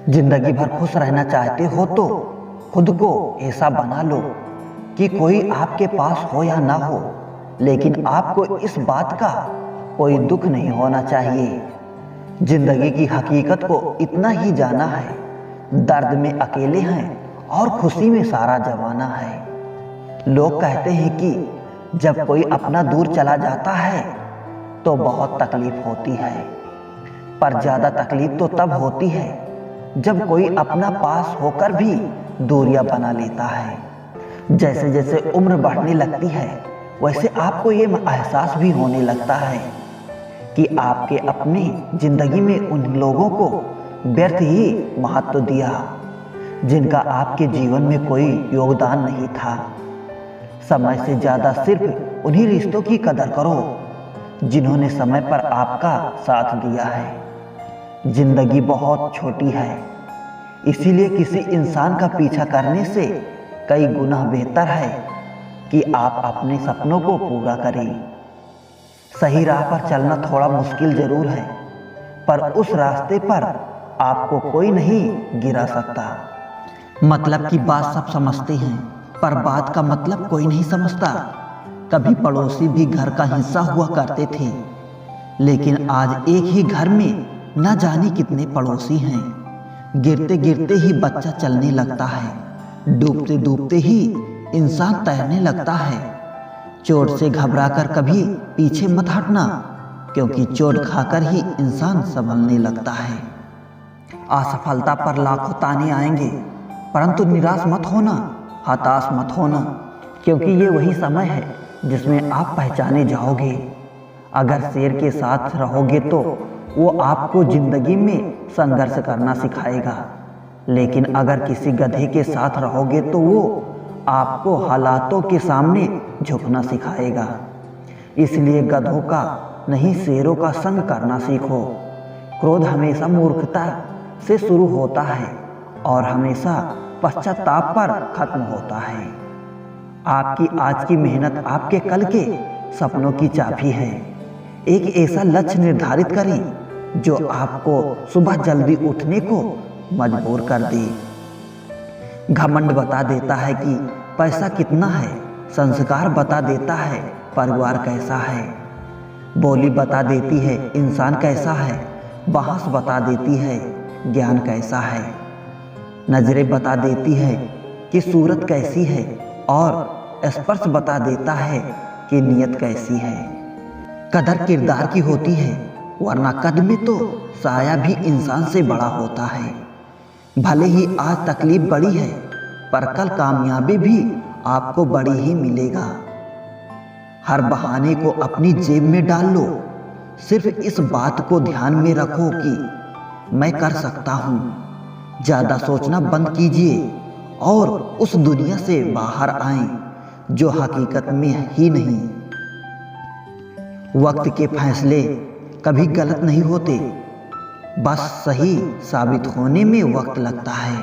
जिंदगी भर खुश रहना चाहते हो तो खुद को ऐसा बना लो कि कोई आपके पास हो या ना हो, लेकिन आपको इस बात का कोई दुख नहीं होना चाहिए। जिंदगी की हकीकत को इतना ही जाना है, दर्द में अकेले हैं और खुशी में सारा जमाना है। लोग कहते हैं कि जब कोई अपना दूर चला जाता है तो बहुत तकलीफ होती है, पर ज़्यादा तकलीफ तो तब होती है जब कोई अपना पास होकर भी दूरियां बना लेता है। जैसे जैसे उम्र बढ़ने लगती है वैसे आपको ये एहसास भी होने लगता है कि आपके अपनी जिंदगी में उन लोगों को व्यर्थ ही महत्व दिया जिनका आपके जीवन में कोई योगदान नहीं था। समय से ज़्यादा सिर्फ उन्हीं रिश्तों की कदर करो जिन्होंने समय पर आपका साथ दिया है। जिंदगी बहुत छोटी है, इसीलिए किसी इंसान का पीछा करने से कई गुना बेहतर है कि आप अपने सपनों को पूरा करें। सही राह पर चलना थोड़ा मुश्किल जरूर है, पर उस रास्ते पर आपको कोई नहीं गिरा सकता। मतलब की बात सब समझते हैं, पर बात का मतलब कोई नहीं समझता। कभी पड़ोसी भी घर का हिस्सा हुआ करते थे, लेकिन आज एक ही घर में न जाने कितने पड़ोसी हैं। गिरते गिरते ही बच्चा चलने लगता है, डूबते डूबते ही इंसान तैरने लगता है। चोट से घबराकर कभी पीछे मत हटना, क्योंकि चोट खाकर ही इंसान संभलने लगता है। असफलता पर लाखों ताने आएंगे, परंतु निराश मत होना, हताश मत होना, क्योंकि ये वही समय है जिसमें आप पहचाने जाओगे। अगर शेर के साथ रहोगे तो वो आपको जिंदगी में संघर्ष करना सिखाएगा, लेकिन अगर किसी गधे के साथ रहोगे तो वो आपको हालातों के सामने झुकना सिखाएगा। इसलिए गधों का नहीं शेरों का संग करना सीखो। क्रोध हमेशा मूर्खता से शुरू होता है और हमेशा पश्चाताप पर खत्म होता है। आपकी आज की मेहनत आपके कल के सपनों की चाबी है। एक ऐसा लक्ष्य निर्धारित करें जो आपको सुबह जल्दी उठने को मजबूर कर दे। घमंड बता देता है कि पैसा कितना है, संस्कार बता देता है परिवार कैसा है, बोली बता देती है इंसान कैसा है, बहस बता देती है ज्ञान कैसा है, नजरें बता देती है कि सूरत कैसी है और स्पर्श बता देता है कि नीयत कैसी है। कदर किरदार की होती है, वरना कद में तो साया भी इंसान से बड़ा होता है। भले ही आज तकलीफ बड़ी है, पर कल कामयाबी भी आपको बड़ी ही मिलेगा। हर बहाने को अपनी जेब में डाल लो, सिर्फ इस बात को ध्यान में रखो कि मैं कर सकता हूँ। ज़्यादा सोचना बंद कीजिए और उस दुनिया से बाहर आएं जो हकीकत में ही नहीं। वक्त के फैसले कभी गलत नहीं होते, बस सही साबित होने में वक्त लगता है।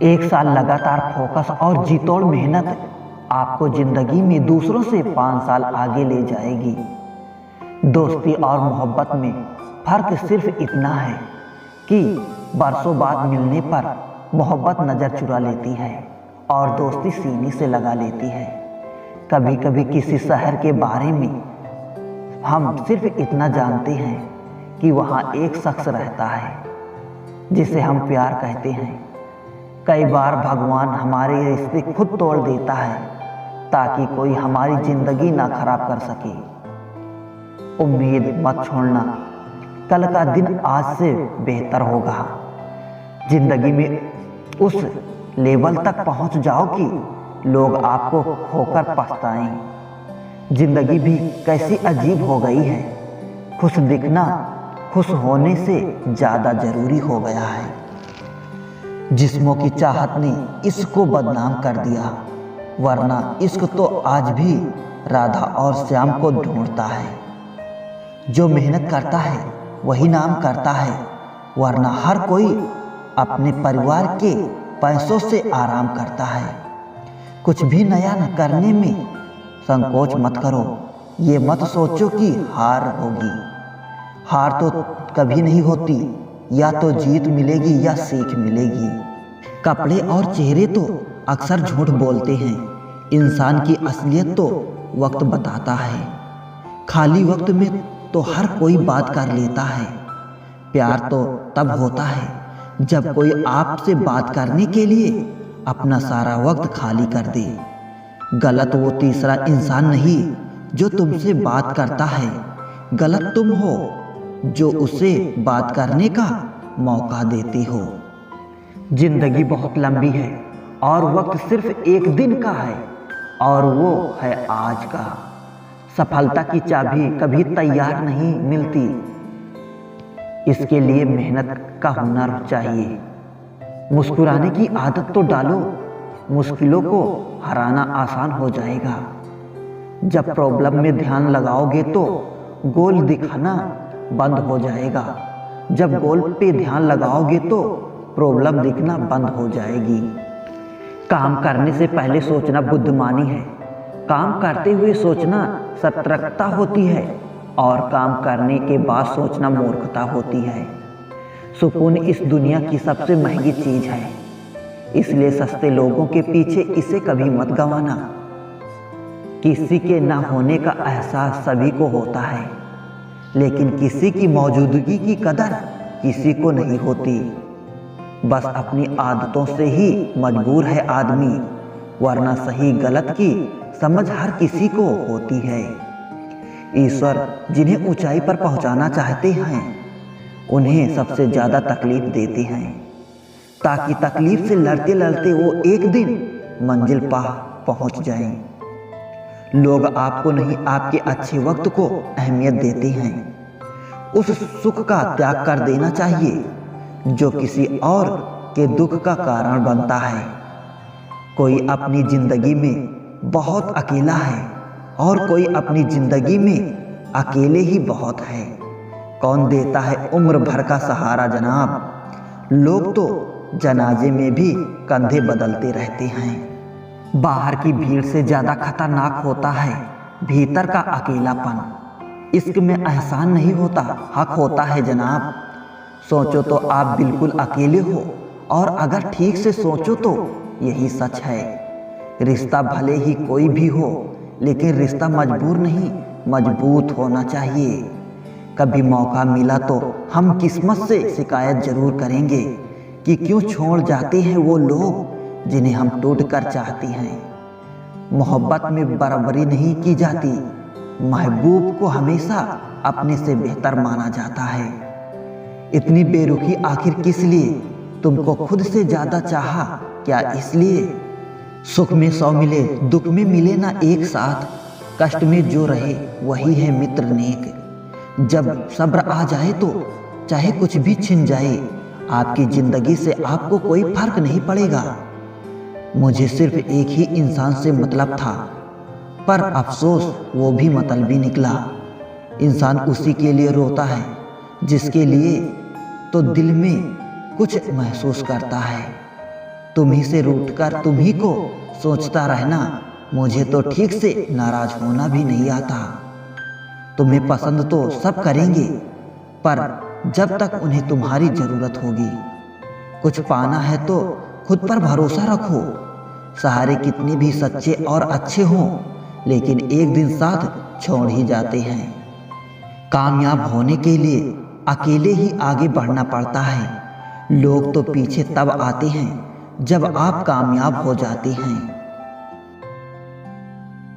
1 साल लगातार फोकस और जी तोड़ मेहनत आपको जिंदगी में दूसरों से 5 साल आगे ले जाएगी। दोस्ती और मोहब्बत में फर्क सिर्फ इतना है कि बरसों बाद मिलने पर मोहब्बत नज़र चुरा लेती है और दोस्ती सीने से लगा लेती है। कभी कभी किसी शहर के बारे में हम सिर्फ इतना जानते हैं कि वहाँ एक शख्स रहता है जिसे हम प्यार कहते हैं। कई बार भगवान हमारे रिश्ते खुद तोड़ देता है ताकि कोई हमारी जिंदगी ना खराब कर सके। उम्मीद मत छोड़ना, कल का दिन आज से बेहतर होगा। जिंदगी में उस लेवल तक पहुंच जाओ कि लोग आपको खोकर पछताएं। जिंदगी भी कैसी अजीब हो गई है, खुश दिखना खुश होने से ज़्यादा जरूरी हो गया है। जिस्मों की चाहत ने इसको बदनाम कर दिया, वरना इश्क तो आज भी राधा और श्याम को ढूंढता है। जो मेहनत करता है वही नाम करता है, वरना हर कोई अपने परिवार के पैसों से आराम करता है। कुछ भी नया न करने में संकोच मत करो। ये मत सोचो कि हार होगी, हार तो कभी नहीं होती, या तो जीत मिलेगी या सीख मिलेगी। कपड़े और चेहरे तो अक्सर झूठ बोलते हैं, इंसान की असलियत तो वक्त बताता है। खाली वक्त में तो हर कोई बात कर लेता है। प्यार तो तब होता है जब कोई आपसे बात करने के लिए अपना सारा वक्त खाली कर दे। गलत वो तीसरा इंसान नहीं जो तुमसे बात करता है, गलत तुम हो जो उसे बात करने का मौका देते हो। जिंदगी बहुत लंबी है और वक्त सिर्फ एक दिन का है, और वो है आज का। सफलता की चाबी कभी तैयार नहीं मिलती, इसके लिए मेहनत का हुनर चाहिए। मुस्कुराने की आदत तो डालो, मुश्किलों को हराना आसान हो जाएगा। जब प्रॉब्लम में ध्यान लगाओगे तो गोल दिखाना बंद हो जाएगा। जब गोल पे ध्यान लगाओगे तो प्रॉब्लम दिखना बंद हो जाएगी। काम करने से पहले सोचना बुद्धिमानी है, काम करते हुए सोचना सतर्कता होती है, और काम करने के बाद सोचना मूर्खता होती है। सुकून इस दुनिया की सबसे महंगी चीज है, इसलिए सस्ते लोगों के पीछे इसे कभी मत गंवाना। किसी के ना होने का एहसास सभी को होता है, लेकिन किसी की मौजूदगी की कदर किसी को नहीं होती। बस अपनी आदतों से ही मजबूर है आदमी, वरना सही गलत की समझ हर किसी को होती है। ईश्वर जिन्हें ऊंचाई पर पहुंचाना चाहते हैं उन्हें सबसे ज्यादा तकलीफ देते हैं, ताकि तकलीफ से लड़ते लड़ते वो एक दिन मंजिल पा पहुंच जाएं। लोग आपको नहीं, आपके अच्छे वक्त को अहमियत देते हैं। उस सुख का त्याग कर देना चाहिए जो किसी और के दुख का कारण बनता है। कोई अपनी जिंदगी में बहुत अकेला है और कोई अपनी जिंदगी में अकेले ही बहुत है। कौन देता है उम्र भर का सहारा जनाब, लोग तो जनाजे में भी कंधे बदलते रहते हैं। बाहर की भीड़ से ज्यादा खतरनाक होता है भीतर का अकेलापन। इश्क में एहसान नहीं होता, हक होता है जनाब। सोचो तो आप बिल्कुल अकेले हो, और अगर ठीक से सोचो तो यही सच है। रिश्ता भले ही कोई भी हो, लेकिन रिश्ता मजबूर नहीं, मजबूत होना चाहिए। कभी मौका मिला तो हम किस्मत से शिकायत जरूर करेंगे कि क्यों छोड़ जाते हैं वो लोग जिन्हें हम टूट कर चाहते हैं। मोहब्बत में बराबरी नहीं की जाती, महबूब को हमेशा अपने से बेहतर माना जाता है। इतनी बेरुखी आखिर किस लिए, तुमको खुद से ज्यादा चाहा क्या इसलिए? सुख में 100 मिले, दुख में मिले ना एक साथ, कष्ट में जो रहे वही है मित्र नेक। जब सब्र आ जाए तो चाहे कुछ भी छिन जाए, आपकी जिंदगी से आपको कोई फर्क नहीं पड़ेगा। मुझे सिर्फ एक ही इंसान से मतलब था, पर अफसोस वो भी मतलबी निकला। इंसान उसी के लिए रोता है जिसके लिए तो दिल में कुछ महसूस करता है। तुम ही से रूठकर तुम ही को सोचता रहना, मुझे तो ठीक से नाराज होना भी नहीं आता। तुम्हें पसंद तो सब करेंगे, पर जब तक उन्हें तुम्हारी जरूरत होगी। कुछ पाना है तो खुद पर भरोसा रखो। सहारे कितने भी सच्चे और अच्छे हों, लेकिन एक दिन साथ छोड़ ही जाते हैं। कामयाब होने के लिए अकेले ही आगे बढ़ना पड़ता है। लोग तो पीछे तब आते हैं जब आप कामयाब हो जाते हैं।